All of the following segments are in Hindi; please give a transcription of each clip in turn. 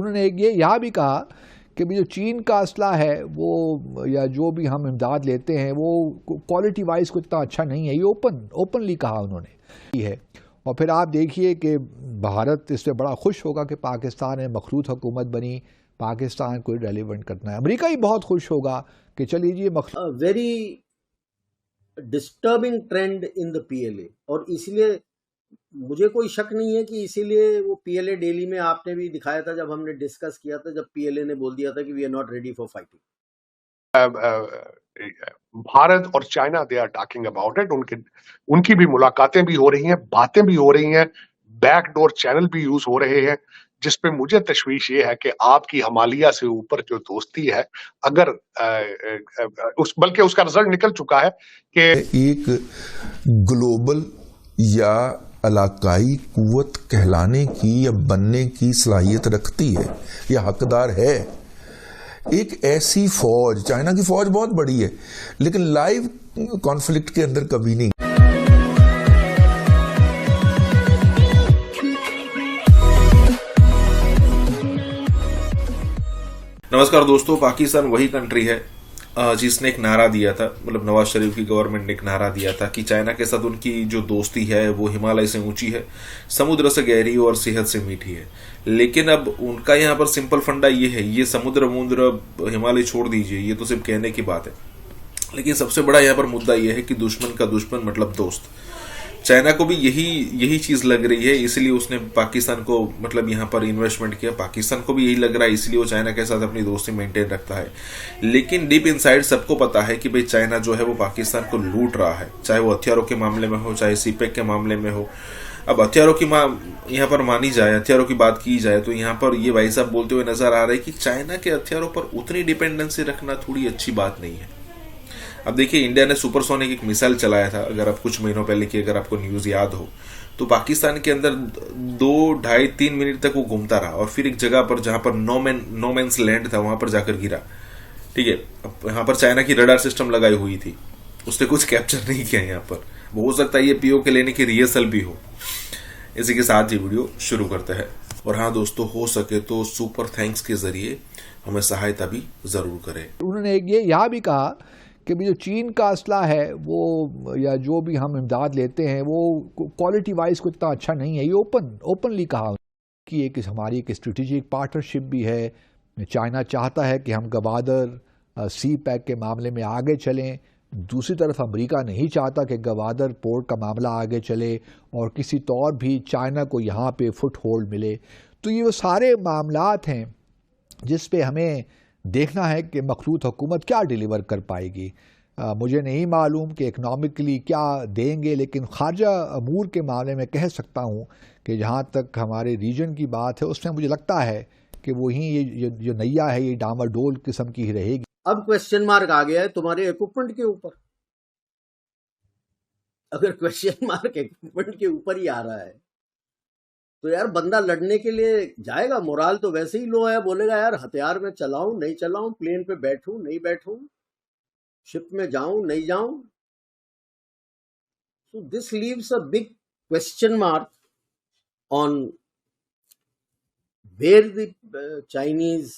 उन्होंने ये यहाँ भी कहा कि भी जो चीन का असला है वो या जो भी हम इमदाद लेते हैं वो क्वालिटी वाइज को इतना अच्छा नहीं है, ये ओपनली कहा उन्होंने है। और फिर आप देखिए कि भारत इससे बड़ा खुश होगा कि पाकिस्तान में मखलूत हुकूमत बनी, पाकिस्तान को रेलिवेंट करना है। अमेरिका ही बहुत खुश होगा कि चलिए जी very disturbing trend in the PLA, और इसलिए मुझे कोई शक नहीं है कि इसीलिए वो पीएलए डेली में आपने भी दिखाया था जब हमने डिस्कस किया था, जब पीएलए ने बोल दिया था कि we are not ready for fighting. Bharat और China they are talking about it, उनकी भी मुलाकातें भी हो रही हैं, बातें भी हो रही हैं, बैकडोर चैनल भी यूज हो रहे हैं, जिसपे मुझे तशवीश ये है कि आपकी हिमालय से ऊपर जो दोस्ती है, अगर बल्कि उसका रिजल्ट निकल चुका है कि एक ग्लोबल या इलाकाई कुव्वत कहलाने की या बनने की सलाहियत रखती है या हकदार है। एक ऐसी फौज, चाइना की फौज बहुत बड़ी है लेकिन लाइव कॉन्फ्लिक्ट के अंदर कभी नहीं। नमस्कार दोस्तों, पाकिस्तान वही कंट्री है जिसने एक नारा दिया था, मतलब नवाज शरीफ की गवर्नमेंट ने एक नारा दिया था कि चाइना के साथ उनकी जो दोस्ती है वो हिमालय से ऊंची है, समुद्र से गहरी और सेहत से मीठी है। लेकिन अब उनका यहाँ पर सिंपल फंडा ये है, ये समुद्र हिमालय छोड़ दीजिए, ये तो सिर्फ कहने की बात है। लेकिन सबसे बड़ा यहाँ पर मुद्दा यह है कि दुश्मन का दुश्मन मतलब दोस्त। चाइना को भी यही चीज लग रही है, इसलिए उसने पाकिस्तान को मतलब यहाँ पर इन्वेस्टमेंट किया। पाकिस्तान को भी यही लग रहा है, इसलिए वो चाइना के साथ अपनी दोस्ती मेंटेन रखता है। लेकिन डीप इनसाइड सबको पता है कि भाई चाइना जो है वो पाकिस्तान को लूट रहा है, चाहे वो हथियारों के मामले में हो, चाहे सीपेक के मामले में हो। अब हथियारों की यहाँ पर मानी जाए, हथियारों की बात की जाए तो यहाँ पर ये भाई साहब बोलते हुए नजर आ रहे हैं कि चाइना के हथियारों पर उतनी डिपेंडेंसी रखना थोड़ी अच्छी बात नहीं है। अब देखिए, इंडिया ने सुपरसोनिक एक मिसाइल चलाया था, अगर आप कुछ महीनों पहले की अगर आपको न्यूज याद हो, तो पाकिस्तान के अंदर 2-2.5-3 मिनट तक वो घूमता रहा और फिर एक जगह पर जहां पर नो मैंस लैंड था वहां पर जाकर गिरा। ठीक है, अब यहाँ पर चाइना की रडार सिस्टम लगाई हुई थी, उसने कुछ कैप्चर नहीं किया। यहाँ पर हो सकता है ये पीओके लेने की रिहर्सल भी हो। इसी के साथ ही वीडियो शुरू करते हैं। और हाँ दोस्तों, हो सके तो सुपर थैंक्स के जरिए हमें सहायता भी जरूर करें। उन्होंने ये यहाँ भी कहा कि भी जो चीन का असला है वो या जो भी हम इमदाद लेते हैं वो क्वालिटी वाइज को इतना अच्छा नहीं है, ये ओपनली कहा कि एक हमारी एक स्ट्रेटेजिक पार्टनरशिप भी है। चाइना चाहता है कि हम गवादर सी पैक के मामले में आगे चलें, दूसरी तरफ अमेरिका नहीं चाहता कि गवादर पोर्ट का मामला आगे चले और किसी तौर भी चाइना को यहाँ पे फुट होल्ड मिले। तो ये वो सारे मामलात हैं जिस पे हमें देखना है कि मखलूत हुकूमत क्या डिलीवर कर पाएगी। मुझे नहीं मालूम कि इकनॉमिकली क्या देंगे, लेकिन खारजा अमूर के मामले में कह सकता हूँ कि जहाँ तक हमारे रीजन की बात है उसमें मुझे लगता है कि वही ये जो नैया है ये डामाडोल किस्म की ही रहेगी। अब क्वेश्चन मार्क आ गया है तुम्हारे इक्विपमेंट के ऊपर। अगर क्वेश्चन मार्क इक्विपमेंट के ऊपर ही आ रहा है तो यार बंदा लड़ने के लिए जाएगा। मोराल तो वैसे ही लो है, बोलेगा यार हथियार में चलाऊं नहीं चलाऊं, प्लेन पे बैठूं नहीं बैठूं, शिप में जाऊं नहीं जाऊं। So this leaves a big question mark on where the Chinese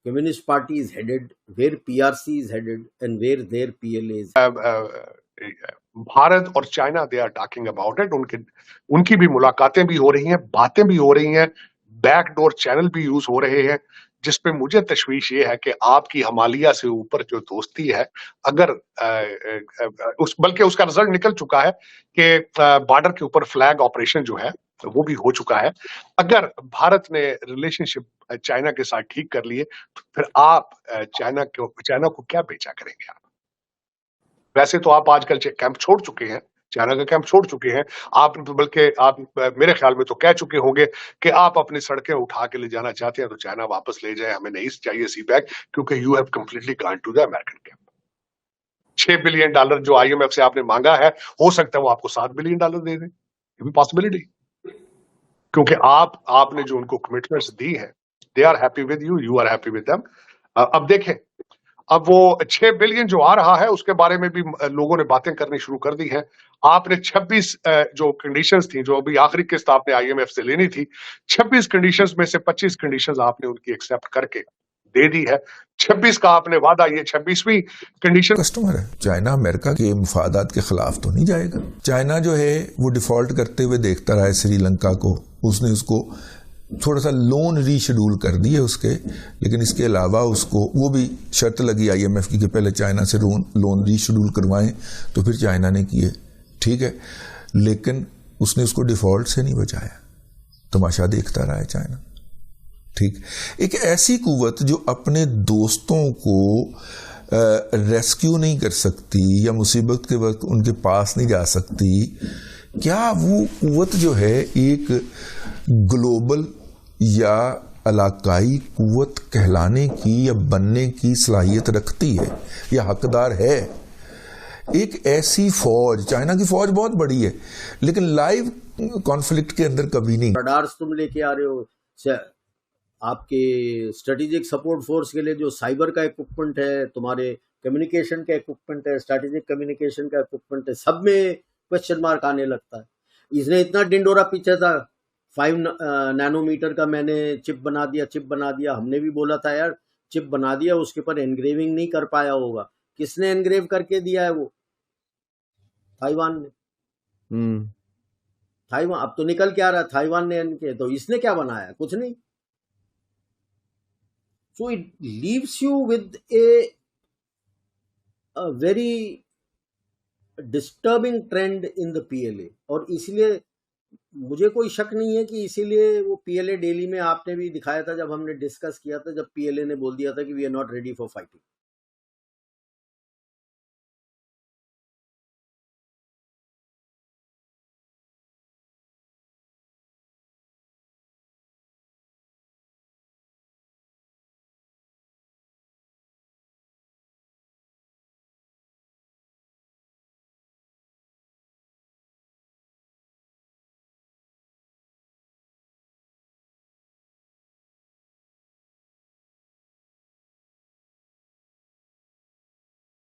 Communist Party is headed, where PRC is headed, and where their PLA is. Bharat और China they are talking about it, उनकी भी मुलाकातें भी हो रही हैं, बातें भी हो रही हैं, बैकडोर चैनल भी यूज हो रहे हैं, जिसपे मुझे तशवीश ये है कि आपकी हिमालय से ऊपर जो दोस्ती है, अगर बल्कि उसका रिजल्ट निकल चुका है कि बॉर्डर के ऊपर फ्लैग ऑपरेशन जो है वो भी हो चुका है। अगर भारत ने रिलेशनशिप चाइना के साथ ठीक कर लिए तो फिर आप चाइना को क्या बेचा करेंगे आप? वैसे तो आप आजकल कैंप छोड़ चुके हैं, चाइना का कैंप छोड़ चुके हैं आप, बल्कि आप मेरे ख्याल में तो कह चुके होंगे कि आप अपनी सड़कें उठा के ले जाना चाहते हैं तो चाइना वापस ले जाए, हमें नहीं चाहिए सी पैक, क्योंकि you have completely gone to the American camp. $6 billion जो IMF से आपने मांगा है, हो सकता है वो आपको $7 बिलियन दे दें, ये भी पॉसिबिलिटी, क्योंकि आपने जो उनको कमिटमेंट्स दी है, they are happy with you, you are happy with them. अब देखें, अब वो 6 बिलियन जो आ रहा है उसके बारे में भी लोगों ने बातें करनी शुरू कर दी हैं। आपने 26 जो कंडीशंस थी, जो अभी आखिरी किस्त आपने आईएमएफ से लेनी थी, 26 कंडीशंस में से 25 कंडीशंस आपने उनकी एक्सेप्ट करके दे दी है। 26 का आपने वादा, ये 26वीं कंडीशन। कस्टमर है, चाइना अमेरिका के मुफादात के खिलाफ तो नहीं जाएगा। चाइना जो है वो डिफॉल्ट करते हुए देखता रहा है श्रीलंका को, उसने उसको थोड़ा सा लोन रीशेड्यूल कर दिए उसके, लेकिन इसके अलावा उसको वो भी शर्त लगी आईएमएफ की कि पहले चाइना से लोन रीशेड्यूल करवाएं, तो फिर चाइना ने किए, ठीक है, लेकिन उसने उसको डिफॉल्ट से नहीं बचाया, तमाशा देखता रहा है चाइना। ठीक, एक ऐसी कुव्वत जो अपने दोस्तों को रेस्क्यू नहीं कर सकती या मुसीबत के वक्त उनके पास नहीं जा सकती, क्या वो कुव्वत जो है एक ग्लोबल या इलाकाई कुव्वत कहलाने की या बनने की सलाहियत रखती है या हकदार है? एक ऐसी फौज, चाइना की फौज बहुत बड़ी है, लेकिन लाइव कॉन्फ्लिक्ट के अंदर कभी नहीं। रडार्स तुम लेके आ रहे हो, आपके स्ट्रेटेजिक सपोर्ट फोर्स के लिए जो साइबर का इक्विपमेंट है, तुम्हारे कम्युनिकेशन का इक्विपमेंट है, स्ट्रेटेजिक कम्युनिकेशन का इक्विपमेंट है, सब में क्वेश्चन मार्क आने लगता है। इसने इतना डिंडोरा पीछे था, 5 नैनोमीटर का मैंने चिप बना दिया। हमने भी बोला था यार चिप बना दिया, उसके ऊपर एनग्रेविंग नहीं कर पाया होगा। किसने एनग्रेव करके दिया है? वो ताइवान ने। ताइवान अब तो निकल के आ रहा है, ताइवान ने इनके, तो इसने क्या बनाया? कुछ नहीं। So it leaves you with a very disturbing trend in the PLA, और इसलिए मुझे कोई शक नहीं है कि इसीलिए वो PLA डेली में आपने भी दिखाया था, जब हमने डिस्कस किया था, जब PLA ने बोल दिया था कि we are not ready for fighting.